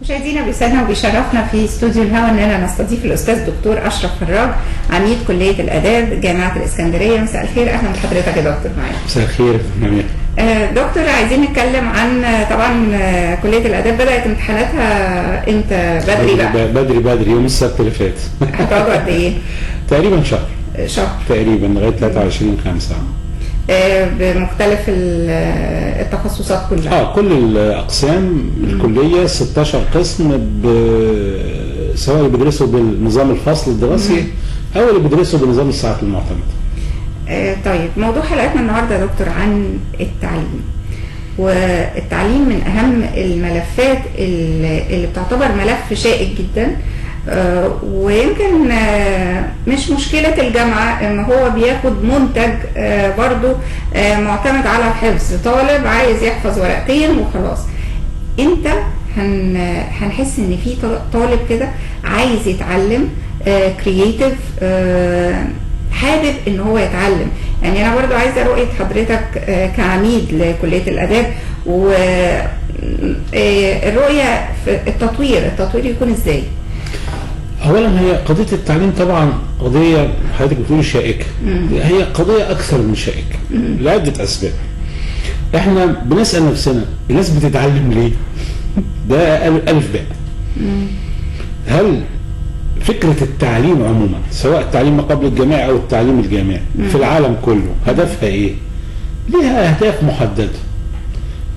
مشاهدينا، بيسعدنا وبيشرفنا في استوديو الهوا اننا نستضيف الاستاذ دكتور اشرف فراج، عميد كليه الاداب جامعه الاسكندريه. مساء الخير، اهلا بحضرتك يا دكتور معانا. مساء الخير نمير. دكتور، عايزين نتكلم عن طبعا كليه الاداب بدات امتحاناتها امتى؟ بدري يوم السبت اللي فات. هتقعدوا قد ايه؟ تقريبا شهر تقريبا لغايه 23/5 بمختلف التخصصات كلها. كل الاقسام الكليه 16 قسم، سواء اللي بيدرسوا بالنظام الفصل الدراسي او اللي بيدرسوا بنظام الساعات المعتمده. طيب، موضوع حلقتنا النهارده يا دكتور عن التعليم، والتعليم من اهم الملفات اللي بتعتبر ملف شائك جدا. ويمكن مش مشكلة الجامعة ان هو بياخد منتج برضو معتمد على الحفظ. طالب عايز يحفظ ورقتين وخلاص. امتى هنحس ان في طالب كده عايز يتعلم كرييتيف، حابب ان هو يتعلم؟ يعني انا برضو عايزة رؤية حضرتك كعميد لكلية الاداب، والرؤية في التطوير يكون ازاي؟ اولا، هي قضيه التعليم طبعا قضيه حضرتك بتقولي شائكه. هي قضيه اكثر من شائكه لعده اسباب. احنا بنسال نفسنا الناس بتتعلم ليه؟ ده الف باء. هل فكره التعليم عموما، سواء التعليم ما قبل الجامعي او التعليم الجامعي في العالم كله، هدفها ايه؟ لها اهداف محدده.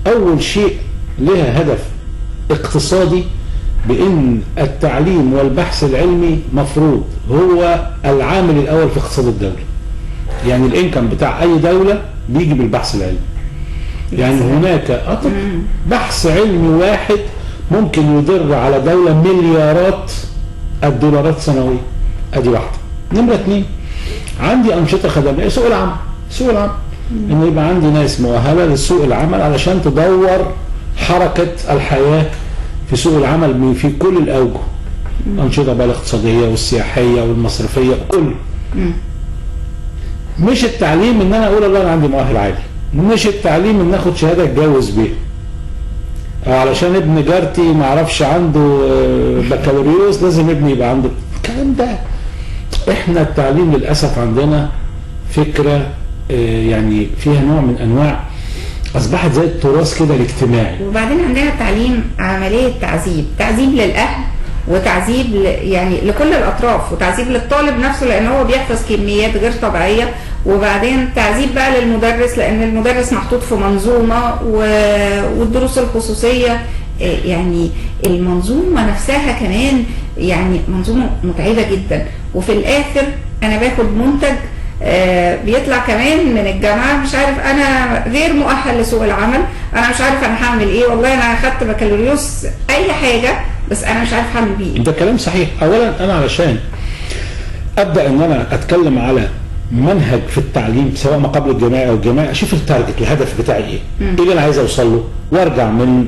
اول شيء لها هدف اقتصادي، بأن التعليم والبحث العلمي مفروض هو العامل الأول في اقتصاد الدولة. يعني الإنكم بتاع أي دولة بيجي بالبحث العلمي. يعني هناك بحث علمي واحد ممكن يدر على دولة مليارات الدولارات سنويا. أدي واحدة. نمرة 2، عندي أنشطة خدمية. سوق العمل إن يبقى عندي ناس مؤهلة لسوق العمل علشان تدور حركة الحياة في سوق العمل في كل الأوجه. أنشطة بقى الاقتصادية والسياحية والمصرفية كله. مش التعليم ان انا اقول الله انا عندي مؤهل عالي، مش التعليم ان اخد شهاده اتجوز بيها، او علشان ابن جارتي ما اعرفش عنده بكالوريوس لازم ابني يبقى عنده الكلام ده. احنا التعليم للاسف عندنا فكره يعني فيها نوع من انواع اصبحت زي التراث كده الاجتماعي. وبعدين عندنا التعليم عمليه تعذيب للاهل، وتعذيب يعني لكل الاطراف، وتعذيب للطالب نفسه لان هو بيحفظ كميات غير طبيعيه، وبعدين تعذيب بقى للمدرس لان المدرس محطوط في منظومه، والدروس الخصوصيه. يعني المنظومه نفسها كمان يعني منظومه متعبه جدا. وفي الاخر انا باخد منتج بيطلع كمان من الجامعه مش عارف، انا غير مؤهل لسوق العمل، انا مش عارف انا هعمل ايه، والله انا اخدت بكالوريوس اي حاجه بس انا مش عارف هعمل بيه. ده كلام صحيح. اولا انا علشان ابدا ان انا اتكلم على منهج في التعليم سواء ما قبل الجامعي او الجامعي، اشوف التارجت، الهدف بتاعي ايه؟ ايه اللي انا عايز اوصل له، وارجع من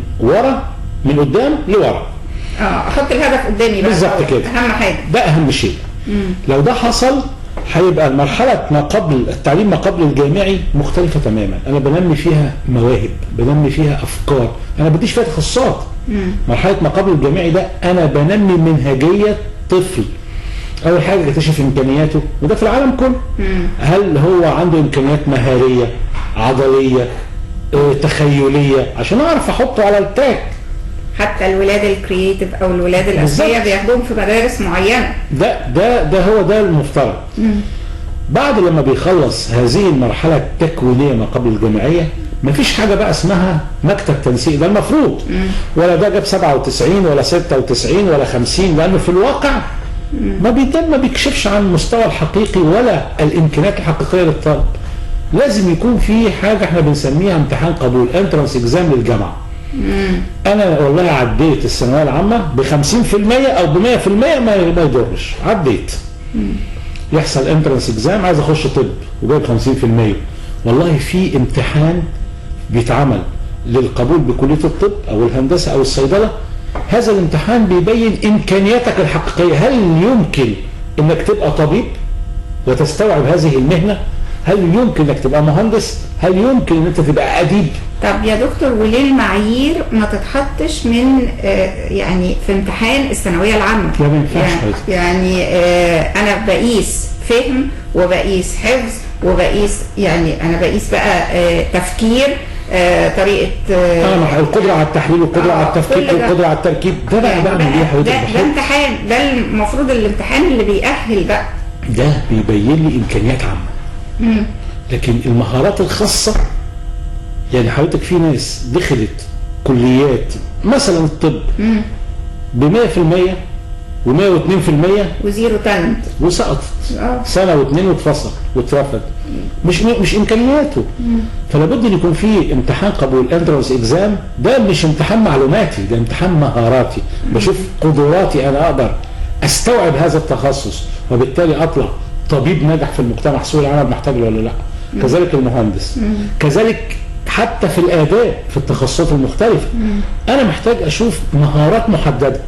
قدام لورا. احط الهدف قدامي بقى بالظبط كده، اهم حاجه، ده اهم شيء. لو ده حصل هيبقى المرحله ما قبل التعليم ما قبل الجامعي مختلفه تماما. انا بنمي فيها مواهب، بنمي فيها افكار، انا بديش فيها تخصصات. مرحله ما قبل الجامعي ده انا بنمي منهجيه طفل. اول حاجه اكتشف امكانياته، وده في العالم كله. هل هو عنده امكانيات مهاريه، عضليه، تخيليه، عشان اعرف احطه على التراك. حتى الولاد الكرييتيف او الولاد الاذكياء بياخدوهم في مدارس معينه. ده هو ده المفترض. بعد لما بيخلص هذه المرحله التكوينيه ما قبل الجامعيه، مفيش حاجه بقى اسمها مكتب تنسيق، ده المفروض. ولا ده جاب 97 ولا 96 ولا 50، لانه في الواقع ما بيكشفش عن المستوى الحقيقي ولا الامكانيات الحقيقيه للطالب. لازم يكون في حاجه احنا بنسميها امتحان قبول، انترانس اكزام للجامعه. انا والله عديت الثانويه العامه ب 50% او ب 100% ما يضرش، عديت. يحصل انترانس اكزام، عايز اخش طب وجايب 50%. والله في امتحان بيتعمل للقبول بكليه الطب او الهندسه او الصيدله. هذا الامتحان بيبين امكانياتك الحقيقيه، هل يمكن انك تبقى طبيب وتستوعب هذه المهنه؟ هل يمكن انك تبقى مهندس؟ هل يمكن ان انت تبقى اديب؟ طب يا دكتور، وليه المعايير ما تتحطش من يعني في امتحان الثانويه العامه؟ لا ما ينفعش. يعني انا بقيس فهم وبقيس حفظ وبقيس، يعني انا بقيس بقى تفكير، طريقه القدره على التحليل والقدره على التفكير والقدره على التركيب. ده بقى بعمل ايه يا حضرتك؟ ده امتحان، ده المفروض الامتحان اللي بيأهل بقى، ده بيبين لي امكانيات عامه. لكن المهارات الخاصه، يعني حضرتك في ناس دخلت كليات مثلا الطب ب 100% و102% وزيرو تالنت وسقطت سنه واثنين واتفصل واترفض، مش امكانياته. فلا بد ان يكون في امتحان قبول، انترانس اكزام. ده مش امتحان معلوماتي، ده امتحان مهاراتي. بشوف قدراتي، انا اقدر استوعب هذا التخصص وبالتالي اطلع طبيب ناجح في المجتمع، سوق العمل محتاج له ولا لا. كذلك المهندس، كذلك حتى في الاداب في التخصصات المختلفه. انا محتاج اشوف مهارات محدده.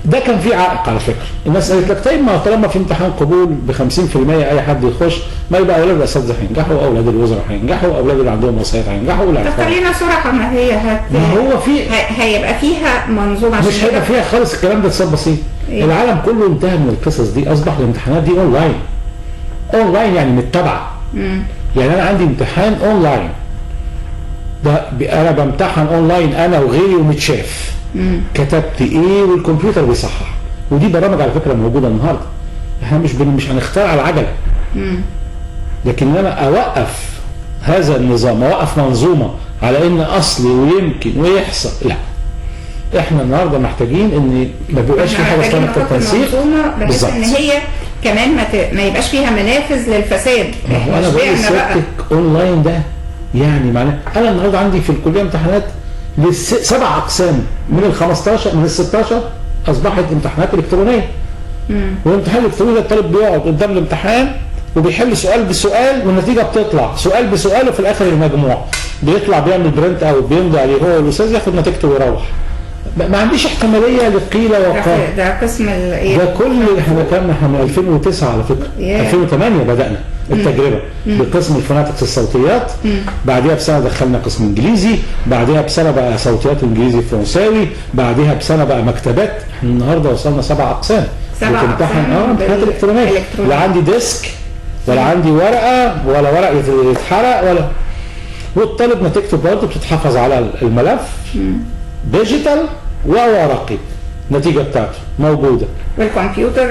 ده كان في عائق على فكره، الناس قالت لك طيب ما طالما في امتحان قبول ب 50% اي حد يخش، ما يبقى اولاد الاساتذه هينجحوا، واولاد الوزراء هينجحوا، واولاد اللي عندهم وصايات هينجحوا. طب خلينا صراحه، ما هي ما هو في هيبقى فيها منظومه، مش هيبقى فيها خالص الكلام ده. اتصال بسيط. العالم كله انتهى من القصص دي، اصبح الامتحانات دي اونلاين. اونلاين يعني متبعه. يعني انا عندي امتحان اونلاين، ده انا بمتحن اونلاين انا وغيري ومتشاف كتبت ايه والكمبيوتر بيصحح. ودي برامج على فكره موجوده النهارده. احنا مش هنخترع العجله. لكن انا اوقف هذا النظام، اوقف منظومه على ان اصلي ويمكن ويحصل، لا. احنا النهارده محتاجين ان ما بيبقاش في حاجه اسمها التنسيق، بحيث ان هي كمان ما يبقاش فيها منافذ للفساد. انا بقول لسيادتك اونلاين ده يعني معناه انا النهارده عندي في الكليه امتحانات ل7 اقسام من ال 15 من ال 16 اصبحت امتحانات الكترونيه. والامتحان الالكتروني ده الطالب بيقعد قدام الامتحان وبيحل سؤال بسؤال والنتيجه بتطلع سؤال بسؤال، وفي الاخر المجموع بيطلع بيعمل برنت اوت بيمضي عليه هو والاستاذ ياخد نتيجته ويروح. ما عنديش احتماليه للقيل وقال. ده قسم ده كل احنا من 2009 على فكره 2008 بدانا التجربه بقسم الفوناتكس الصوتيات. بعدها بسنه دخلنا قسم انجليزي، بعدها بسنه بقى صوتيات انجليزي فرنساوي، بعدها بسنه بقى مكتبات. احنا النهارده وصلنا 7 اقسام. 7 اقسام امتحانات الكترونيه. لا عندي ديسك ولا عندي ورقه ولا ورق يتحرق ولا، والطالب نتيجته برضه بتتحفظ على الملف ديجيتال وورقي، النتيجه بتاعته موجوده. والكمبيوتر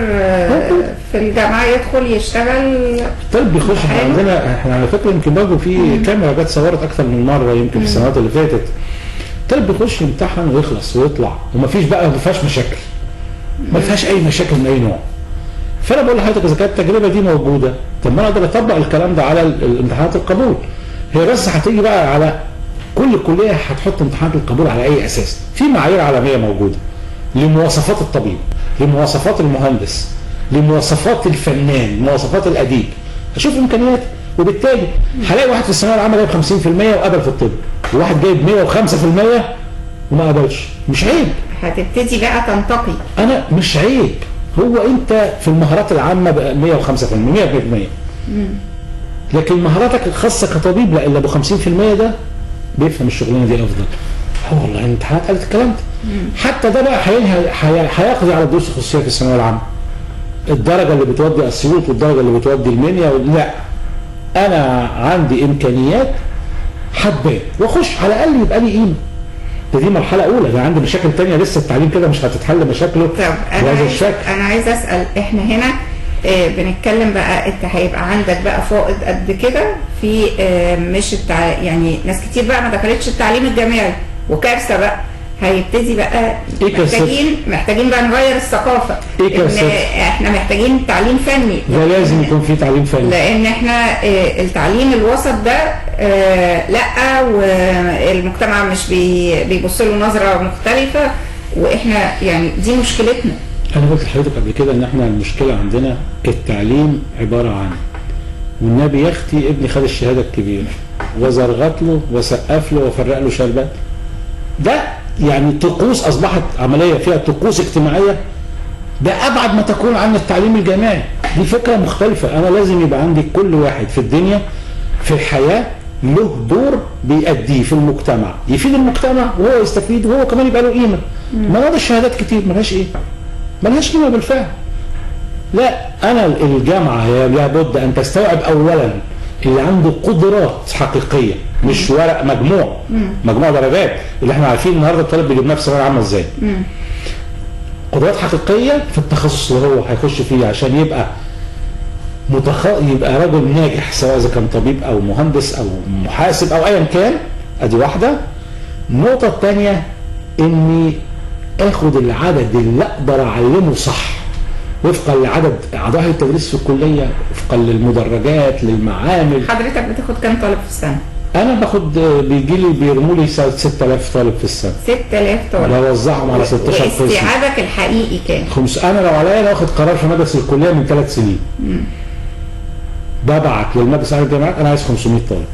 في الجامعه يدخل يشتغل. الطالب بيخش. احنا على فكره يمكن برضه في كاميرا جت صورت اكثر من مره يمكن في السنوات اللي فاتت. الطالب بيخش يمتحن ويخلص ويطلع ومفيش بقى ما فيهاش مشاكل. ما فيهاش اي مشاكل من اي نوع. فانا بقول لحضرتك اذا كانت التجربه دي موجوده، طب ما انا اقدر اطبق الكلام ده على الامتحانات القبول. هي بس هتيجي بقى على كل كليه هتحط امتحانات القبول على اي اساس. في معايير عالميه موجوده لمواصفات الطبيب، لمواصفات المهندس، لمواصفات الفنان، مواصفات الاديب. اشوف امكانياته، وبالتالي هلاقي واحد في الثانويه العامه جايب 50% وقبل في الطب، وواحد جايب 105% وما قبلش. مش عيب. هتبتدي بقى تنتقي. انا مش عيب. هو انت في المهارات العامه بقى 105% 100%. لكن مهاراتك الخاصه كطبيب لا، الا ب 50% ده بيفهم الشغلانه دي افضل. والله الامتحانات قالت الكلام ده. حتى ده بقى هيقضي على الدروس الخصوصيه في الثانويه العامه. الدرجه اللي بتودي اسيوط والدرجه اللي بتودي المنيا لا، انا عندي امكانيات هتبان واخش على الاقل يبقى لي قيمه. دي مرحله اولى، ده عندي مشاكل ثانيه لسه. التعليم كده مش هتتحل مشاكله بهذا الشكل. انا عايز اسال، احنا هنا بنتكلم بقى انت هيبقى عندك بقى فائض قد كده في مش يعني ناس كتير بقى ما دخلتش التعليم الجامعي وكارثه بقى. هيبتدي بقى محتاجين بقى نغير الثقافه. احنا محتاجين تعليم فني. ده لازم يكون في تعليم فني، لان احنا التعليم الوسط ده لا، والمجتمع مش بيبص له نظره مختلفه، واحنا يعني دي مشكلتنا. انا قلت لحضرتك قبل كده ان احنا المشكله عندنا التعليم عباره عن والنبي يا اختي ابني خد الشهاده الكبيره وزرغت له وسقف له وفرق له شربات. ده يعني طقوس، اصبحت عمليه فيها طقوس اجتماعيه. ده ابعد ما تكون عن التعليم الجامعي. دي فكره مختلفه. انا لازم يبقى عندي كل واحد في الدنيا في الحياه له دور بيأديه في المجتمع، يفيد المجتمع وهو يستفيد وهو كمان يبقى له قيمه. مناضل الشهادات كتير ملهاش ايه؟ ملهاش قيمه بالفعل. لا، انا الجامعه هي لابد ان تستوعب اولا اللي عنده قدرات حقيقيه، مش ورق مجموع درجات اللي احنا عارفين النهارده الطالب بيجيب نفسه ثانويه عامه ازاي. قدرات حقيقيه في التخصص اللي هو هيخش فيه عشان يبقى يبقى رجل ناجح، سواء اذا كان طبيب او مهندس او محاسب او ايا كان. ادي واحده. النقطه الثانيه اني اخد العدد اللي اقدر اعلمه صح وفقا لعدد اعضاء التدريس في الكليه، وفقا للمدرجات للمعامل. حضرتك بتاخد كام طالب في السنه؟ انا باخد بيجي لي بيرموا لي 6000 طالب في السنه. 6000 طالب بوزعهم على 16 قسم. واستيعابك الحقيقي كام؟ انا لو عليا انا واخد قرار في مجلس الكليه من 3 سنين. ببعت للمجلس على الجامعات انا عايز 500 طالب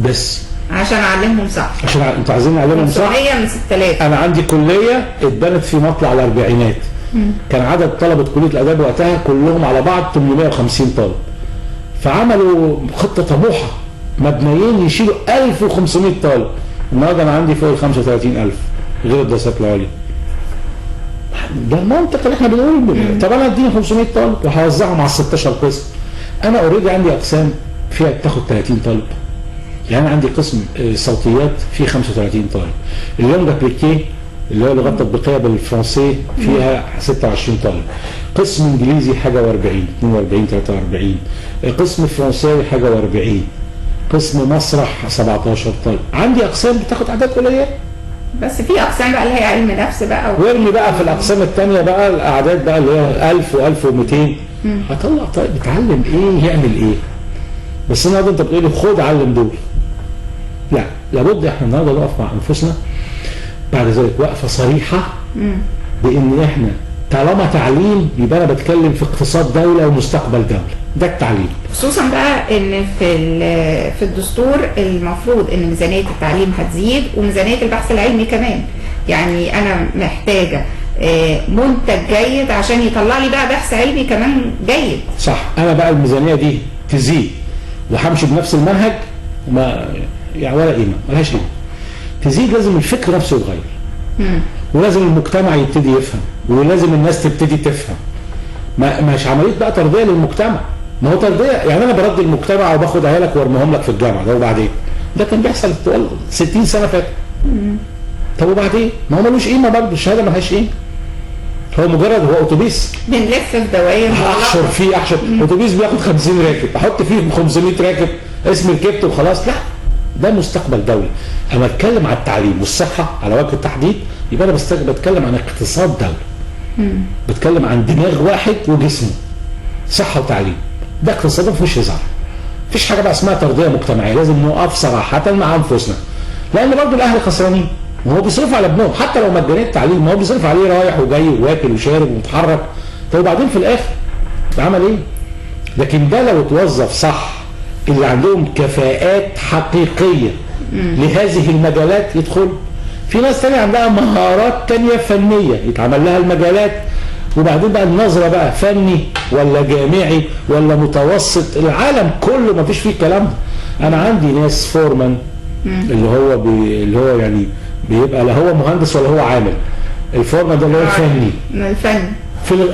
بس عشان اعلمهم صح. عشان انتوا عايزين نعلمهم صح. 500 من 6000. انا عندي كليه اتبنت في مطلع الاربعينات. كان عدد طلبه كليه الاداب وقتها كلهم على بعض 850 طالب. فعملوا خطه طموحه، مبنيين يشيلوا 1500 طالب. النهارده انا عندي فوق ال 35000 غير الدراسات العليا. ده المنطق اللي احنا بنقول. طب انا اديني 500 طالب وهوزعهم على 16 قسم. انا اوريدي عندي اقسام فيها بتاخد 30 طالب. يعني عندي قسم صوتيات فيه 35 طالب. اللونج ابليكي اللي هو لغات تطبيقيه بالفرنسي فيها 26 طالب. قسم انجليزي حاجه و40 42 43. قسم فرنساوي حاجه و40. قسم مسرح 17 طالب. عندي اقسام بتاخد اعداد قليله. بس في اقسام بقى اللي هي علم نفس بقى وارمي بقى في الاقسام الثانيه بقى الاعداد بقى اللي هي 1000 و1200. هطلع طيب بتعلم ايه يعمل ايه؟ بس النهارده انت بتقول لي خد علم دول. لا، لابد احنا النهارده نقف مع انفسنا بعد ذلك وقفه صريحه بان احنا طالما تعليم يبقى انا بتكلم في اقتصاد دوله ومستقبل دوله. ده التعليم. خصوصا بقى ان في الدستور المفروض ان ميزانيه التعليم هتزيد وميزانيه البحث العلمي كمان. يعني انا محتاجه منتج جيد عشان يطلع لي بقى بحث علمي كمان جيد. صح. انا بقى الميزانيه دي تزيد وهمشي بنفس المنهج وما يعني ولا قيمه، ملهاش قيمه. تزيد لازم الفكر نفسه يتغير. ولازم المجتمع يبتدي يفهم، ولازم الناس تبتدي تفهم. مش عمليه بقى تربيه للمجتمع. ما هو تربيه يعني انا برضي المجتمع وباخد عيالك وارميهم لك في الجامعه ده وبعدين. ده كان بيحصل طوال 60 سنه فاتت. طب وبعدين؟ ما هو ملوش قيمه برضه، الشهاده ملهاش قيمه. هو مجرد هو اتوبيس بنلف في دوائر احشر فيه اتوبيس بياخد 50 راكب، احط فيه 500 راكب اسم ركبت وخلاص. لا، ده مستقبل دولي. اما اتكلم عن التعليم والصحه على وجه التحديد يبقى انا بتكلم عن اقتصاد دوله. بتكلم عن دماغ واحد وجسمه. صحه وتعليم ده اقتصاد ما فيهوش هزار. مفيش حاجه بقى اسمها ترضيه مجتمعيه. لازم نقف صراحه مع انفسنا، لان برضه الاهل خسرانين. وهو بيصرف على ابنهم حتى لو مجاني التعليم، ما هو بيصرف عليه رايح وجاي وواكل وشارب ومتحرك. طب وبعدين في الاخر عمل ايه؟ لكن ده لو اتوظف صح، اللي عندهم كفاءات حقيقيه لهذه المجالات يدخل. في ناس تانية عندها مهارات تانية فنيه يتعمل لها المجالات، وبعدين بقى النظره بقى فني ولا جامعي ولا متوسط. العالم كله ما فيش فيه الكلام ده. انا عندي ناس فورمان اللي هو يعني بيبقى لا هو مهندس ولا هو عامل. الفورمان ده اللي هو الفني.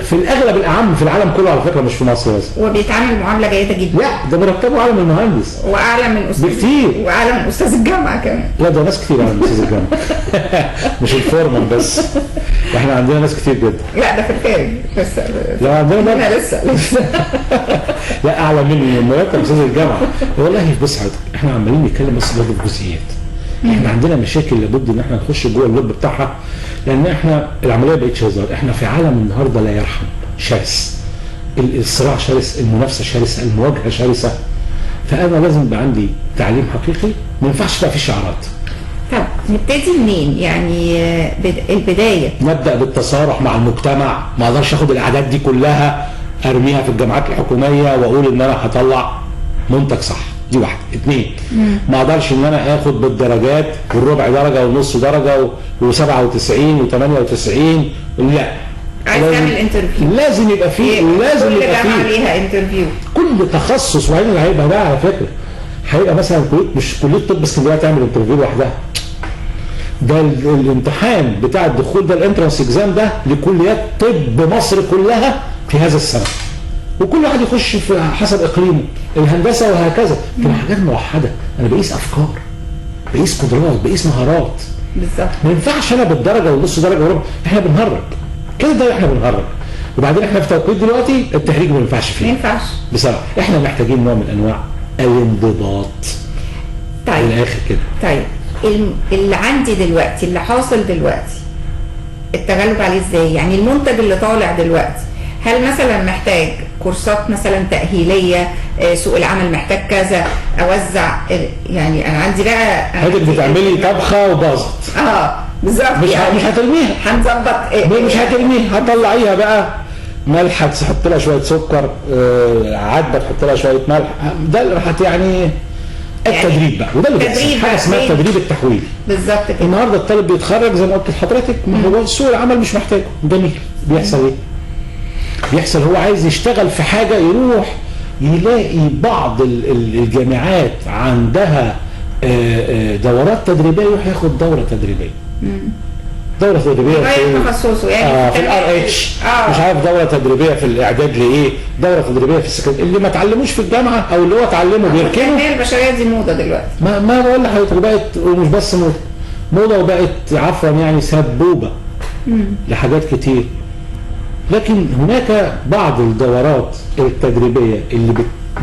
في الاغلب الاعم في العالم كله على فكره، مش في مصر بس. وبيتعامل معامله جيده جدا. لا، ده مرتبه اعلى من المهندس واعلى من استاذ بكتير، واعلى من استاذ الجامعه كمان. لا، ده ناس كتير اعلى من استاذ الجامعه. مش الفورمان بس، احنا عندنا ناس كتير جدا. لا، ده في الخارج لسه. لا، عندنا لسه لا، اعلى من مرتب استاذ الجامعه. والله بص حضرتك، احنا عمالين نتكلم بس برضه في جزئيات. احنا عندنا مشاكل لابد ان احنا نخش جوه اللب بتاعها، لان احنا العمليه بقتش هزار. احنا في عالم النهارده لا يرحم، شرس. الصراع شرس، المنافسه شرسه، المواجهه شرسه. فانا لازم يبقى عندي تعليم حقيقي، ما ينفعش بقى في شعارات. طب نبتدي منين؟ يعني البدايه نبدا بالتصارح مع المجتمع. ما اقدرش اخد الاعداد دي كلها ارميها في الجامعات الحكوميه واقول ان انا هطلع منتج صح. دي واحده. 2، ما اقدرش ان انا اخد بالدرجات والربع درجه والنص درجه و97 و98. لا، عايز تعمل انترفيو. لازم يبقى فيه، كل جامعه ليها انترفيو. كل تخصص. وبعدين اللي هيبقى ده على فكره هيبقى مثلا مش كليه طب اسكندريه تعمل انترفيو لوحدها، ده الامتحان بتاع الدخول ده الانترانس اكزام ده لكليات طب مصر كلها في هذا السنه، وكل واحد يخش في حسب اقليمه، الهندسه وهكذا، كده حاجات موحده. انا بقيس افكار، بقيس قدرات، بقيس مهارات. بالظبط. ما ينفعش انا بالدرجه ونص درجه وربع، احنا بنهرج كده، ده احنا بنهرج. وبعدين احنا في توقيت دلوقتي التهريج ما ينفعش فيه، ما ينفعش بصراحه. احنا محتاجين نوع من انواع الانضباط. طيب من الاخر كده. طيب اللي عندي دلوقتي، اللي حاصل دلوقتي، التغلب عليه ازاي؟ يعني المنتج اللي طالع دلوقتي، هل مثلا محتاج كورسات مثلا تأهيلية، سوق العمل محتاج كذا، اوزع؟ يعني انا عندي بقى حضرتك بتعملي طبخه وباظت، بالظبط، مش هترميها، هنظبط مش هترميها، هتطلعيها بقى ملح، تحط لها شويه سكر، عدبه تحط لها شويه ملح، ده يعني التدريب بقى. وده اللي بيحصل، حاجه اسمها التدريب التحويلي. بالظبط كده. النهارده الطالب بيتخرج زي ما قلت لحضرتك، ما هو سوق العمل مش محتاجه، جميل. بيحصل ايه؟ بيحصل هو عايز يشتغل في حاجه، يروح يلاقي بعض الجامعات عندها دورات تدريبيه، يروح ياخد دوره تدريبيه. دوره تدريبيه في تخصصه، يعني في الار اتش، مش عارف دوره تدريبيه في الاعداد لايه، دوره تدريبيه في السكن، اللي ما اتعلموش في الجامعه او اللي هو اتعلمه بيركنه. التنميه البشريه دي موضه دلوقتي، ما بقول لحضرتك، بقت ومش بس موضه وبقت عفوا يعني سبوبه لحاجات كتير. لكن هناك بعض الدورات التدريبيه اللي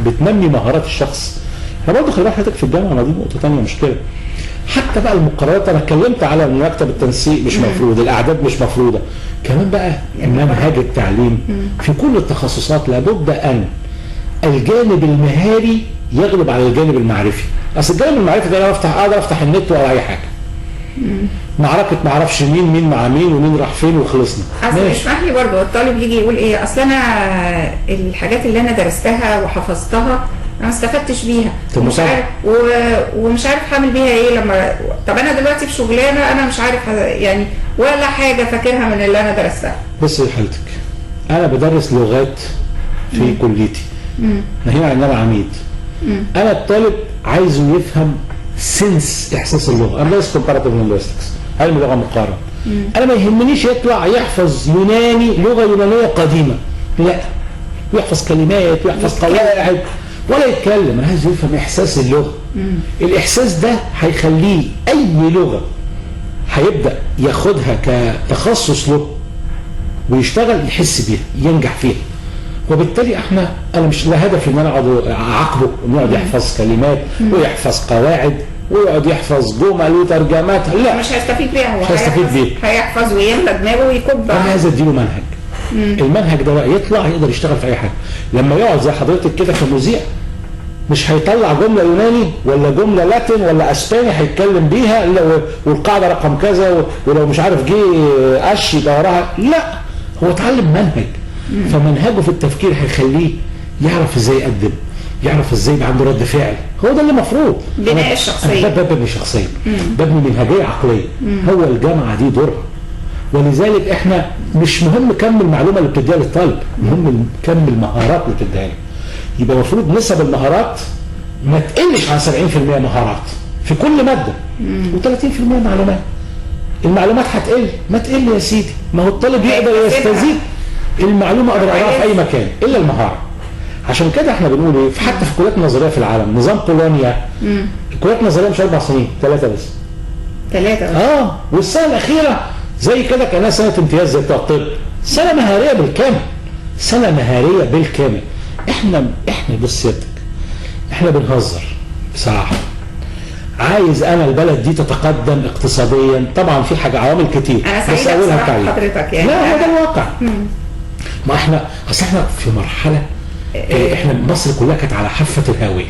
بتنمي مهارات الشخص. انا برضه خلي بالك حضرتك في الجامعه، ما دي نقطه ثانيه مشكله. حتى بقى المقررات، انا اتكلمت على مكتب التنسيق مش مفروض، الاعداد مش مفروضه، كمان بقى منهج التعليم في كل التخصصات لابد ان الجانب المهاري يغلب على الجانب المعرفي. اصل الجانب المعرفي ده انا اقدر افتح النت ولا اي حاجه، معركه ما اعرفش مين مع مين ومين راح فين وخلصنا. اصل اسمح لي برضه، الطالب يجي يقول ايه، اصل انا الحاجات اللي انا درستها وحفظتها انا ما استفدتش بيها، ومش عارف ومش عارف هعمل بيها ايه لما، طب انا دلوقتي في شغلانه انا مش عارف يعني ولا حاجه فاكرها من اللي انا درستها. بص يا حضرتك، انا بدرس لغات في كليتي، هنا عندنا عميد. انا الطالب عايزه يفهم سنس احساس اللغه، انا بدرس كومباراتيف لينجويستكس، علم لغه مقارنه. انا ما يهمنيش يطلع يحفظ يوناني، لغه يونانيه قديمه، لا، يحفظ كلمات ويحفظ قواعد ولا يتكلم. انا عايز يفهم احساس اللغه. الاحساس ده هيخليه اي لغه هيبدا ياخدها كتخصص له ويشتغل يحس بيها، ينجح فيها. وبالتالي انا مش لا هدفي ان انا اقعد اعاقبه انه يقعد يحفظ كلمات ويحفظ قواعد ويقعد يحفظ جمل وترجمات، لا، مش هيستفيد بيها. هو مش هيستفيد بيها، هيحفظ ويملى دماغه ويكب. انا عايز اديله منهج. المنهج ده بقى يطلع يقدر يشتغل في اي حاجه. لما يقعد زي حضرتك كده كمذيع، مش هيطلع جمله يوناني ولا جمله لاتين ولا اسباني هيتكلم بيها والقاعده رقم كذا، ولو مش عارف جه قش يبقى وراها، لا، هو اتعلم منهج. فمنهجه في التفكير هيخليه يعرف ازاي يقدم، يعرف ازاي يبقى عنده رد فعل. هو ده اللي المفروض بناء الشخصيه، ببني شخصيه، ببني منهجيه عقليه. هو الجامعه دي دورها. ولذلك احنا مش مهم كم المعلومه اللي بتديها للطالب، مهم كم المهارات اللي بتديها له. يبقى المفروض نسب المهارات ما تقلش عن 70% مهارات في كل ماده و30% معلومات. المعلومات هتقل، ما تقل يا سيدي، ما هو الطالب يقدر يستزيد المعلومه، اقدر اقراها في اي مكان الا المهاره. عشان كده احنا بنقول ايه، حتى في الكليات النظريه في العالم، نظام بولونيا، الكليات النظريه مش 4 سنين، 3 بس. 3 والسنه الاخيره زي كده كانها سنه امتياز زي بتوع الطب، سنه مهاريه بالكامل، سنه مهاريه بالكامل. احنا بص سيادتك، احنا بنهزر بصراحه. عايز انا البلد دي تتقدم اقتصاديا، طبعا في حاجه عوامل كتير، بس اولها التعليم. حضرتك يعني لا، هو ده الواقع. ما احنا احنا في مرحله، احنا مصر كلها كانت على حافه الهاويه.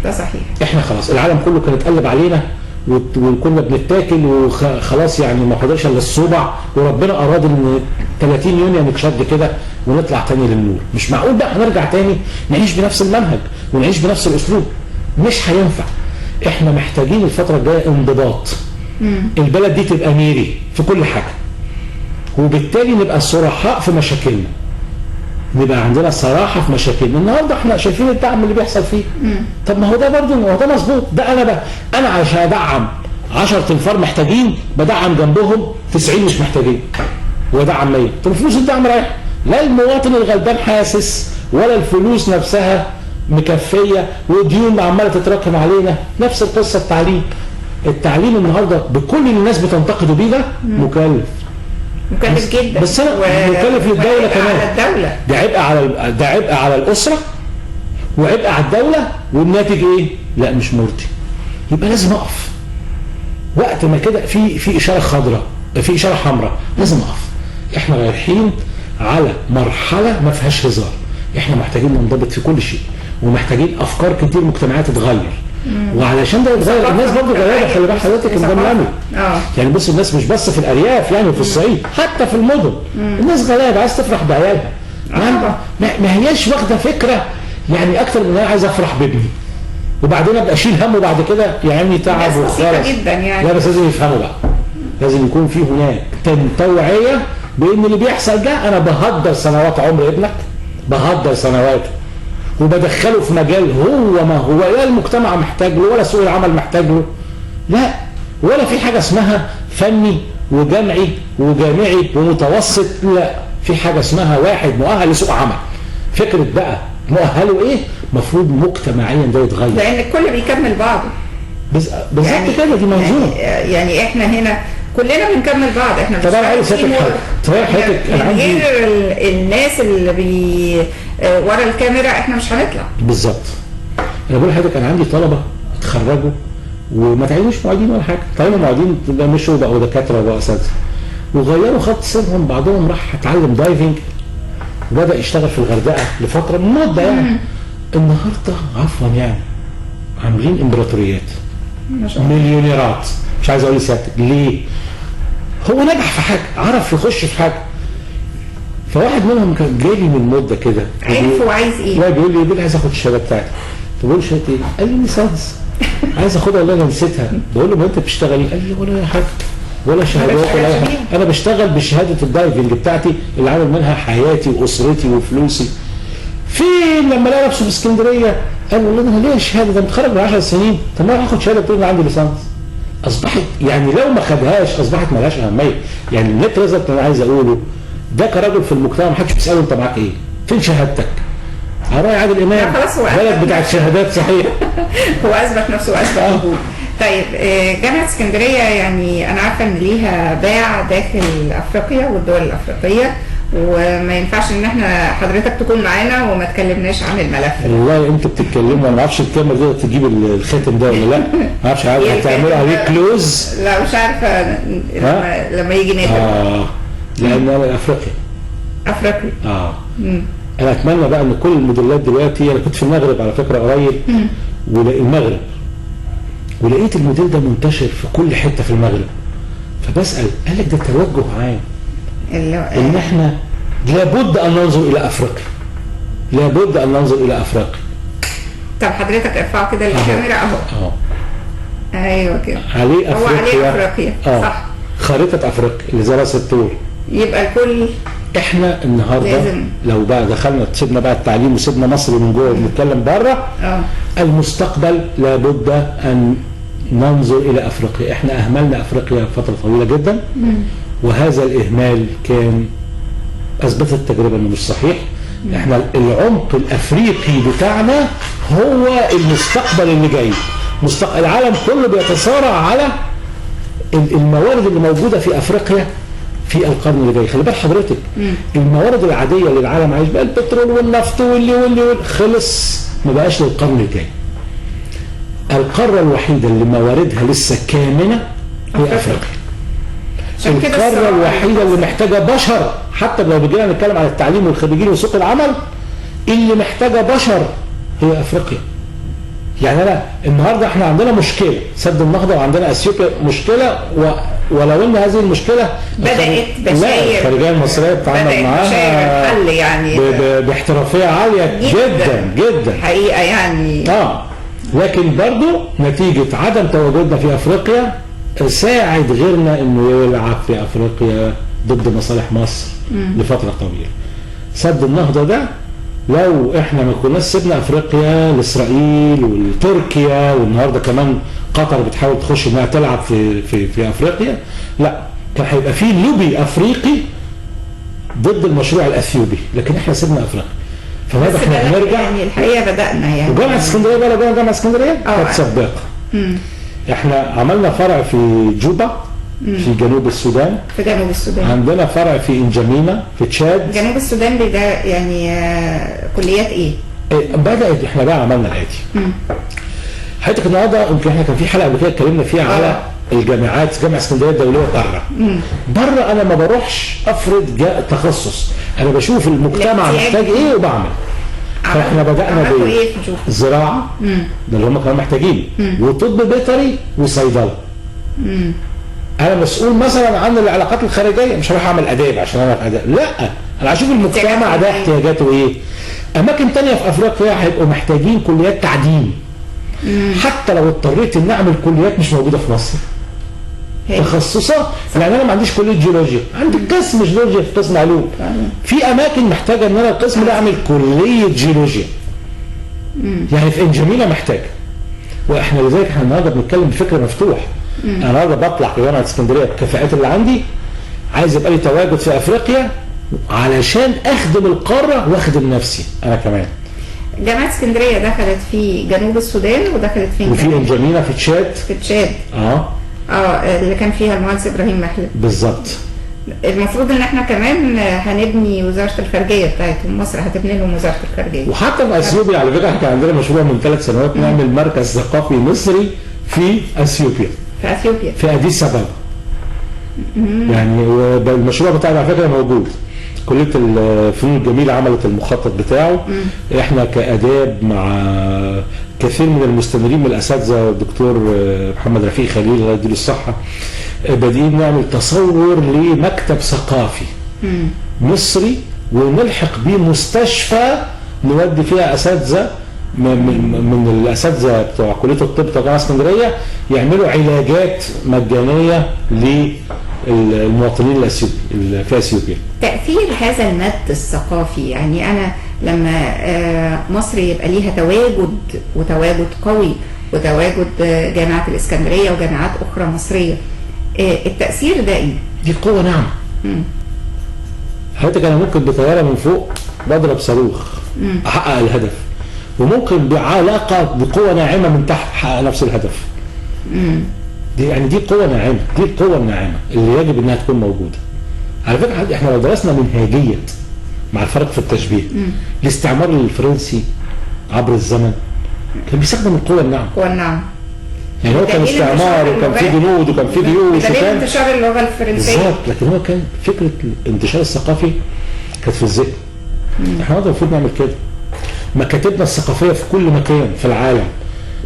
ده صحيح. احنا خلاص العالم كله كان اتقلب علينا وكنا بنتاكل وخلاص، يعني ما فضلش الا الصبع، وربنا اراد ان 30 يونيو نتشد كده ونطلع تاني للنور. مش معقول بقى هنرجع تاني نعيش بنفس المنهج ونعيش بنفس الاسلوب، مش هينفع. احنا محتاجين الفتره الجايه انضباط. البلد دي تبقى ميري في كل حاجه، وبالتالي نبقى صرحاء في مشاكلنا. نبقى عندنا صراحه في مشاكلنا. النهارده احنا شايفين الدعم اللي بيحصل فيه. طب ما هو ده برضه، ما هو ده مظبوط. ده انا عشان ادعم 10 تنفار محتاجين بدعم جنبهم 90 مش محتاجين ودعم 100. طب فلوس الدعم رايح، لا المواطن الغلبان حاسس ولا الفلوس نفسها مكفيه، وديون عماله تتراكم علينا. نفس القصه التعليم النهارده بكل اللي الناس بتنتقده بيه ده مكلف جدا، بس انا مكلف للدوله كمان. على الدوله ده عبء على الاسره وعبء على الدوله، والناتج ايه؟ لا مش مرضي. يبقى لازم اقف وقت ما كده في اشاره خضراء، في اشاره حمراء، لازم اقف. احنا رايحين على مرحله ما فيهاش هزار. احنا محتاجين ننضبط في كل شيء، ومحتاجين افكار كتير مجتمعات تتغير. وعلشان ده يتغير الناس برضه غيرها. خلي بال حضرتك ان ده مهم. يعني بص الناس مش بس في الارياف يعني في الصعيد، حتى في المدن الناس غلابه عايز تفرح بعيالها. ما هياش واخده فكره يعني اكتر من انا عايز افرح بابني وبعدين ابقى اشيل همه بعد كده يعني تعب وخلاص. يعني لا بس لازم يفهموا بقى، لازم يكون في هناك توعيه بان اللي بيحصل ده انا بهدر سنوات عمر ابنك، بهدر سنواته وبدخله في مجال هو ما هو لا المجتمع محتاج له ولا سوق العمل محتاج له، لا ولا في حاجه اسمها فني وجامعي وجامعي ومتوسط، لا في حاجه اسمها واحد مؤهل لسوق عمل. فكره بقى مؤهله ايه؟ المفروض مجتمعيا ده يتغير، لان الكل بيكمل بعضه. بالظبط يعني كده، دي موضوع يعني احنا هنا كلنا بنكمل بعض. احنا مش طبعا غير الناس اللي ورا الكاميرا احنا مش هنطلع. بالظبط. انا بقول لحضرتك انا عندي طلبه اتخرجوا وما تعينوش معيدين ولا حاجه، تعينوا معيدين مشوا بقوا دكاتره وبقوا اساتذه وغيروا خط سيرهم. بعضهم راح اتعلم دايفنج وبدا يشتغل في الغردقه لفتره من مده يعني. النهارده عفوا يعني عاملين امبراطوريات، مليونيرات. مش عايز اقول لسيادتك ليه؟ هو نجح في حاجه، عرف يخش في حاجه. فواحد منهم كان جاي لي من مده كده عارف هو عايز ايه؟ واحد بيقول لي عايز اخد الشهاده بتاعتي. بقول له شهاده ايه؟ قال لي ليسانس. عايز اخدها والله انا نسيتها. بقول له ما انت بتشتغل ايه؟ قال لي ولا اي حاجه ولا شهادات ولا اي حاجه، انا بشتغل بشهاده الدايفنج بتاعتي اللي عامل منها حياتي واسرتي وفلوسي. فين لما لقى نفسه في اسكندريه قال والله انا ليه الشهاده ده متخرج من 10 سنين، طب ما هاخد شهاده بتقول عندي ليسانس. اصبحت يعني لو ما خدهاش اصبحت ما لهاش اهميه. يعني النت ريزلت اللي انا عايز اقوله ده كراجل في المجتمع ما حدش بيساله انت معاك ايه؟ فين شهادتك؟ على راي عادل امام بلد بتاعت شهادات صحيح. هو اثبت نفسه واثبت وجوده. طيب جامعه اسكندريه يعني انا عارفه ان ليها باع داخل افريقيا والدول الافريقيه، وما ينفعش ان احنا حضرتك تكون معانا وما تكلمناش عن الملف. والله انتوا بتتكلموا انا ما اعرفش الكاميرا دي تجيب الخاتم ده ولا لا، ما اعرفش هتعملوا عليه كلوز. لا مش عارفه لما يجي نادر. لان انا افريقي. انا اتمنى بقى ان كل الموديلات دلوقتي، انا كنت في المغرب على فكره قريب المغرب ولقيت الموديل ده منتشر في كل حته في المغرب، فبسال قال لك ده توجه عام ان احنا لابد ان ننظر الى افريقيا، لابد ان ننظر الى افريقيا. طب حضرتك ارفعه كده للكاميرا اهو. ايوه كده عليه افريقيا، هو عليه افريقيا صح، خريطه افريقيا اللي زي راس الطور. يبقى الكل احنا النهارده لو بقى دخلنا سيبنا بقى التعليم وسيبنا مصر من جوه وبنتكلم بره، المستقبل لابد ان ننظر الى افريقيا. احنا اهملنا افريقيا فتره طويله جدا، وهذا الاهمال كان اثبتت التجربه انه مش صحيح. احنا العمق الافريقي بتاعنا هو المستقبل اللي جاي. العالم كله بيتصارع على الموارد اللي موجوده في افريقيا في القرن اللي جاي. خلي بال حضرتك الموارد العاديه اللي العالم عايش بقى البترول والنفط واللي خلص، ما بقاش للقرن الجاي. القاره الوحيده اللي مواردها لسه كامنه هي افريقيا. القاره الوحيده اللي محتاجه بشر، حتى لو بيجينا نتكلم عن التعليم والخريجين وسوق العمل، اللي محتاجه بشر هي افريقيا. يعني انا النهارده احنا عندنا مشكله سد النهضه وعندنا اثيوبيا مشكله، ولو ان هذه المشكله بدات بشاير الخارجيه المصريه بتتعامل معاها الحل يعني باحترافيه عاليه جدا جدا حقيقه يعني. لكن برضو نتيجه عدم تواجدنا في افريقيا ساعد غيرنا انه يلعب في افريقيا ضد مصالح مصر لفتره طويله. سد النهضه ده لو احنا ما كناش سيبنا افريقيا لاسرائيل ولتركيا، والنهارده كمان قطر بتحاول تخش انها تلعب في افريقيا، لا كان هيبقى في لوبي افريقي ضد المشروع الاثيوبي، لكن احنا سيبنا افريقيا. فهذا احنا بنرجع يعني الحقيقه بدانا يعني. وجامعه اسكندريه بقى جامعه اسكندريه كانت سباقه. احنا عملنا فرع في جوبا في جنوب السودان. في جنوب السودان عندنا فرع في انجمينا في تشاد. جنوب السودان ده يعني كليات ايه؟ بدات احنا بقى عملنا الاتي. حضرتك النهارده يمكن احنا كان في حلقه قبل كده اتكلمنا فيها على الجامعات، جامعه اسكندريه الدوليه بره. بره انا ما بروحش افرض تخصص، انا بشوف المجتمع محتاج ايه وبعمل. فاحنا بدانا بالزراعه ده اللي هم كانوا محتاجين، وطب بيطري وصيدله. انا مسؤول مثلا عن العلاقات الخارجيه، مش هروح اعمل اداب عشان انا في اداب، لا انا هشوف المجتمع ده احتياجاته ايه. اماكن تانية في افريقيا هيبقوا محتاجين كليات تعدين، حتى لو اضطريت ان اعمل كليات مش موجوده في مصر تخصصات. يعني انا ما عنديش كليه جيولوجيا، عندي قسم جيولوجيا في قسم علوم. في اماكن محتاجه ان انا القسم ده اعمل كليه جيولوجيا. يعني في انجمينا محتاجه. واحنا لذلك احنا النهارده بنتكلم بفكر مفتوح. انا النهارده بطلع في جامعه اسكندريه بالكفاءات اللي عندي، عايز يبقى لي تواجد في افريقيا علشان اخدم القاره واخدم نفسي انا كمان. جامعه اسكندريه دخلت في جنوب السودان ودخلت فين؟ وفي انجمينا في تشاد. في تشاد اللي كان فيها المهندس ابراهيم محلب. بالظبط. المفروض ان احنا كمان هنبني وزاره الخارجيه بتاعتهم، مصر هتبني لهم وزاره الخارجيه. وحتى في اثيوبيا على فكره كان عندنا مشروع من 3 سنوات نعمل مركز ثقافي مصري في اثيوبيا. في اثيوبيا. في اديس ابابا. يعني المشروع بتاعنا على فكره موجود. كليه الفنون الجميله عملت المخطط بتاعه. احنا كاداب مع كثير من المستمرين من الاساتذه الدكتور محمد رفيق خليل الله يديله الصحه بادئين نعمل تصور لمكتب ثقافي مصري، ونلحق بيه مستشفى نودي فيها اساتذه من الاساتذه بتوع كليه الطب بتوع جامعه اسكندريه يعملوا علاجات مجانيه للمواطنين الاثيوبي في اثيوبيا. تاثير هذا المد الثقافي، يعني انا لما مصر يبقى ليها تواجد قوي وتواجد جامعه الاسكندريه وجامعات اخرى مصريه، التاثير ده ايه؟ دي قوه ناعمه. حضرتك انا ممكن بطياره من فوق بضرب صاروخ احقق الهدف، وممكن بعلاقه بقوه ناعمه من تحت احقق نفس الهدف. دي يعني دي قوه ناعمه، دي القوه الناعمه اللي يجب انها تكون موجوده. على فكره احنا لو درسنا منهجيه مع الفرق في التشبيه، الاستعمار الفرنسي عبر الزمن كان بيستخدم القوه الناعمه. القوه الناعمه. يعني هو كان استعمار وكان في جنود وكان في جيوش وكان انتشار اللغه الفرنسيه بالظبط، لكن هو كان فكره الانتشار الثقافي كانت في الذهن. احنا المفروض نعمل كده. مكاتبنا الثقافيه في كل مكان في العالم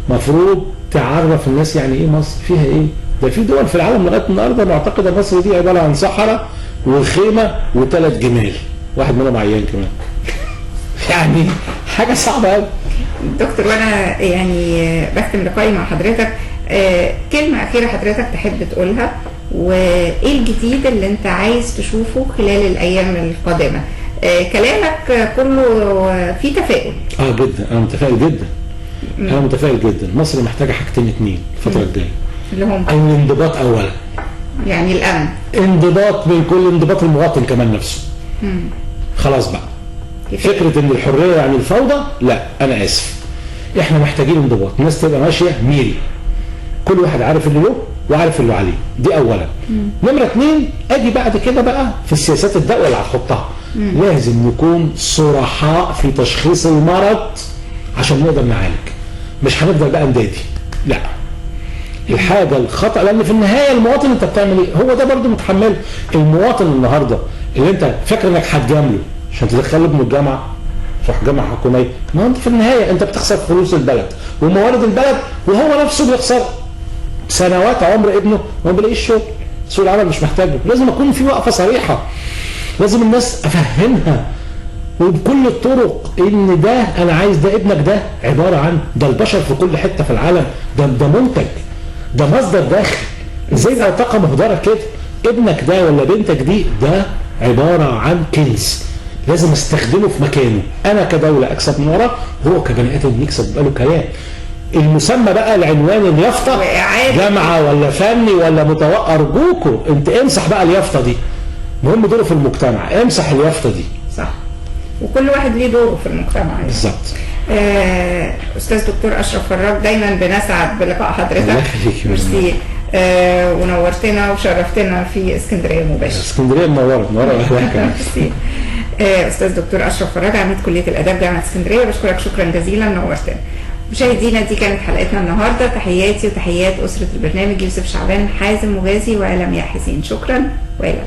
مفروض تعرف الناس يعني ايه مصر، فيها ايه. ده في دول في العالم لغايه النهارده معتقده مصر دي عباره عن صحراء وخيمه و3 جمال، واحد منهم عيان كمان. يعني حاجه صعبه قوي. دكتور، وانا يعني بختم لقائي مع حضرتك، كلمه اخيره حضرتك تحب تقولها، وايه الجديد اللي انت عايز تشوفه خلال الايام القادمه؟ كلامك كله فيه تفاؤل. جدا، انا متفائل جدا. انا متفائل جدا. مصر محتاجه حاجتين 2 الفتره الجايه، اللي هم الانضباط اولا، يعني الامن، انضباط من كل انضباط المواطن كمان نفسه. خلاص بقى فكره ان الحريه يعني الفوضى، لا انا اسف. احنا محتاجين انضباط، الناس تبقى ماشيه ميري، كل واحد عارف اللي له وعارف اللي عليه. دي اولا. نمره 2 اجي بعد كده بقى في السياسات الدولة اللي هتحطها. لازم نكون صرحاء في تشخيص المرض عشان نقدر نعالج، مش هنفضل بقى ندادي. لا، الحاجه الخطا، لان في النهايه المواطن انت بتعمل ايه؟ هو ده برضه متحمل. المواطن النهارده اللي انت فاكر انك هتجامله عشان تدخله ابنه الجامعه، تروح جامعه حكوميه، ما انت في النهايه انت بتخسر فلوس البلد وموارد البلد، وهو نفسه بيخسر سنوات عمر ابنه وما بيلاقيش شغل. سوق العمل مش محتاجه. لازم اكون في وقفه صريحه، لازم الناس افهمها وبكل الطرق ان ده انا عايز، ده ابنك ده عباره عن، ده البشر في كل حته في العالم، ده منتج، ده مصدر دخل زي ما طاقه مهدره كده. ابنك ده ولا بنتك دي ده عباره عن كنز، لازم استخدمه في مكانه، انا كدوله اكسب من وراه، هو كبني ادم يكسب يبقى له كيان. المسمى بقى العنوان اليافطه جامعه ولا فني ولا ارجوكوا انت امسح بقى اليافطه دي، مهم دوره في المجتمع، امسح اليافطه دي. صح، وكل واحد ليه دوره في المجتمع يعني. بالظبط. استاذ دكتور اشرف فراج، دايما بنسعد بلقاء حضرتك. ميرسي. ونورتنا وشرفتنا في اسكندريه مباشر. اسكندريه منوره ميرسي. استاذ دكتور اشرف فراج، عميد كليه الاداب جامعه اسكندريه، بشكرك شكرا جزيلا، نورتنا. مشاهدينا دي كانت حلقتنا النهارده، تحياتي وتحيات اسره البرنامج، يوسف شعبان، حازم مغازي، ولمياء حسين. شكرا والى